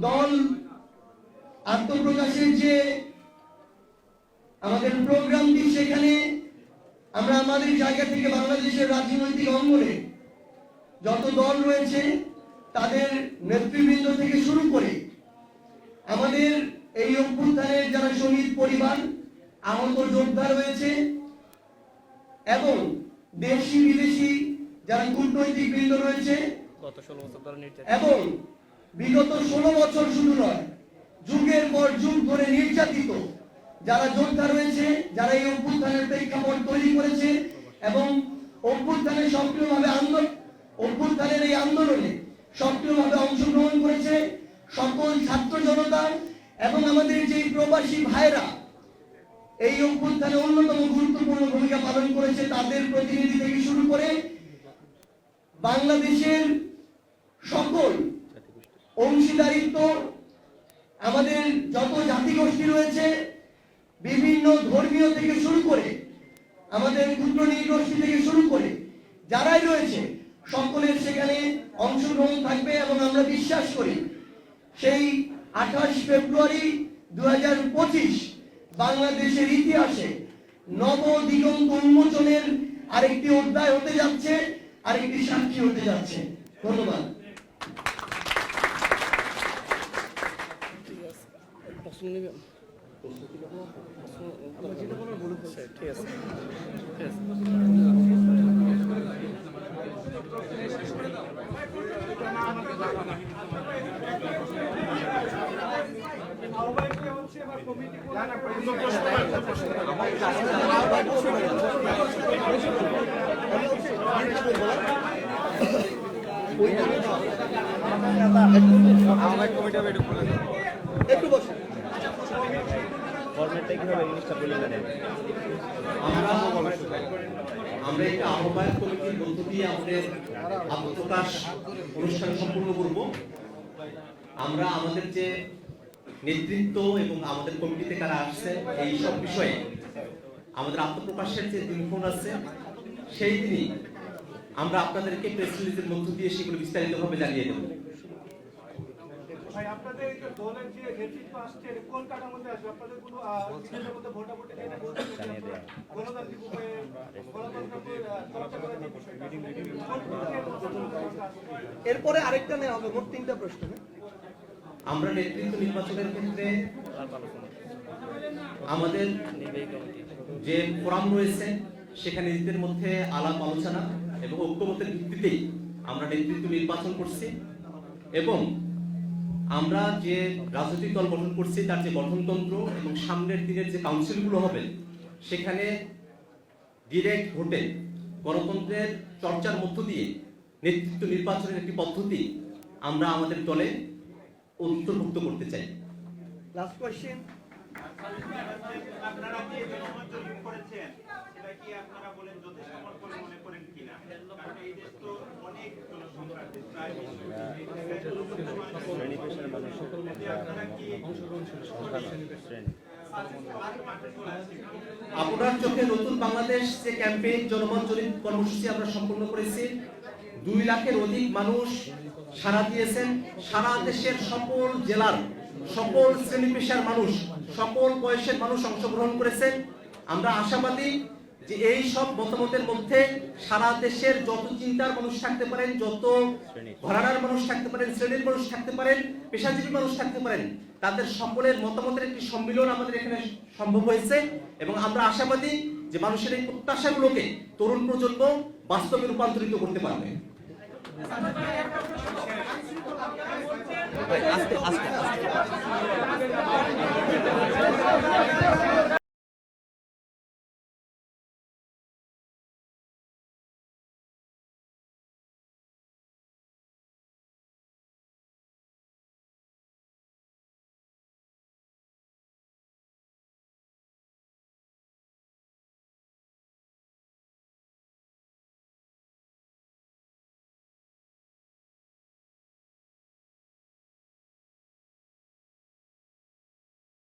দল আত্মপ্রকাশের যে আমাদের প্রোগ্রামটি, সেখানে আমরা আমাদের জায়গা থেকে বাংলাদেশের রাজনৈতিক অঙ্গনে যত দল রয়েছে তাদের নেতৃবৃন্দ থেকে শুরু করে আমাদের এই অভ্যুত্থানের যারা শহীদ পরিবার, আহত যোদ্ধা রয়েছে এবং দেশি বিদেশি যারা কূটনৈতিক বৃন্দ রয়েছে এবং বিগত 16 বছর শুধু নয়, যুগের পর যুগ ধরে নির্যাতিত যারা যোদ্ধা রয়েছে, যারা এই অভ্যুত্থানের প্রেক্ষাপট তৈরি করেছে এবং অভ্যুত্থানের এই আন্দোলনে সক্রিয়ভাবে অংশগ্রহণ করেছে সকল ছাত্র জনতা এবং আমাদের যে প্রবাসী ভাইরা এই অভ্যুত্থানে অন্যতম গুরুত্বপূর্ণ ভূমিকা পালন করেছে, তাদের প্রতিনিধি থেকে শুরু করে বাংলাদেশের সকল অংশীদারিত্ব, আমাদের যত জাতিগোষ্ঠী রয়েছে, বিভিন্ন ধর্মীয় থেকে শুরু করে আমাদের ক্ষুদ্র নৃগোষ্ঠী থেকে শুরু করে যারাই রয়েছে সকলের সেখানে অংশগ্রহণ থাকবে এবং আমরা বিশ্বাস করি সেই 28 ফেব্রুয়ারি 2025 বাংলাদেশের ইতিহাসে নব দিগন্ত উন্মোচনের আরেকটি অধ্যায় হতে যাচ্ছে, আরেকটি সাক্ষী হতে যাচ্ছে। ধন্যবাদ। একটু বসে আমরা একটা আহ্বায়ক কমিটির মধ্য দিয়ে আমাদের আত্মপ্রকাশ অনুষ্ঠান সম্পূর্ণ করব। আমরা আমাদের যে নেতৃত্ব এবং আমাদের কমিটিতে কারা আসছে এই সব বিষয়ে আমাদের আত্মপ্রকাশের যে দিনক্ষণ আছে সেই দিনই আমরা আপনাদেরকে প্রেস রিলিজের মধ্য দিয়ে সেগুলো বিস্তারিতভাবে জানিয়ে দেব। আপনাদের দলের যে নেতৃত্ব আসছে কোন কাটার মধ্যে আসবে? আপনাদের কোনো নিজেদের মধ্যে ভোটাভুটি এটা বলতে গণতান্ত্রিক উপায়ে চর্চা করার যে বিষয়টা, এরপরে আরেকটা নেওয়া হবে। মোট 3টা প্রশ্ন। আমরা নেতৃত্ব নির্বাচনের ক্ষেত্রে আমাদের যে ফোরাম রয়েছে সেখানে নিজেদের মধ্যে আলাপ আলোচনা এবং ঐক্যমতের ভিত্তিতেই আমরা নেতৃত্ব নির্বাচন করছি এবং আমরা যে রাজনৈতিক দল গঠন করছি তার যে গঠনতন্ত্র এবং সামনের দিনের যে কাউন্সিলগুলো হবে সেখানে ডিরেক্ট ভোটে গণতন্ত্রের চর্চার মধ্য দিয়ে নেতৃত্ব নির্বাচনের একটি পদ্ধতি আমরা আমাদের দলে অন্তর্ভুক্ত করতে চাই। Last question. আপনারা কি জনমত জরিপ করেছেন? সেটা কি আপনারা বলেন যথেষ্ট মনে করেন কিনা? কারণ এই দেশ তো অনেক জনসংখ্যা, প্রায় আপনার চোখে নতুন বাংলাদেশ যে ক্যাম্পেইন জনমত জরিপ কর্মসূচি আমরা সম্পন্ন করেছি, 2 লাখের অধিক মানুষ সাড়া দিয়েছেন। সারা দেশের সকল জেলার সকল শ্রেণী পেশার মানুষ, সকল বয়সের মানুষ অংশগ্রহণ করেছেন। আমরা আশাবাদী যে এই সব মতামতের মধ্যে সারা দেশের যত চিন্তার মানুষ থাকতে পারেন, যত ঘরানার মানুষ থাকতে পারেন, শ্রেণীর মানুষ থাকতে পারেন, পেশাজীবী মানুষ থাকতে পারেন, তাদের সকলের মতামতের একটি সম্মিলন আমাদের এখানে সম্ভব হয়েছে এবং আমরা আশাবাদী যে মানুষের এই প্রত্যাশাগুলোকে তরুণ প্রজন্ম বাস্তবে রূপান্তরিত করতে পারবে।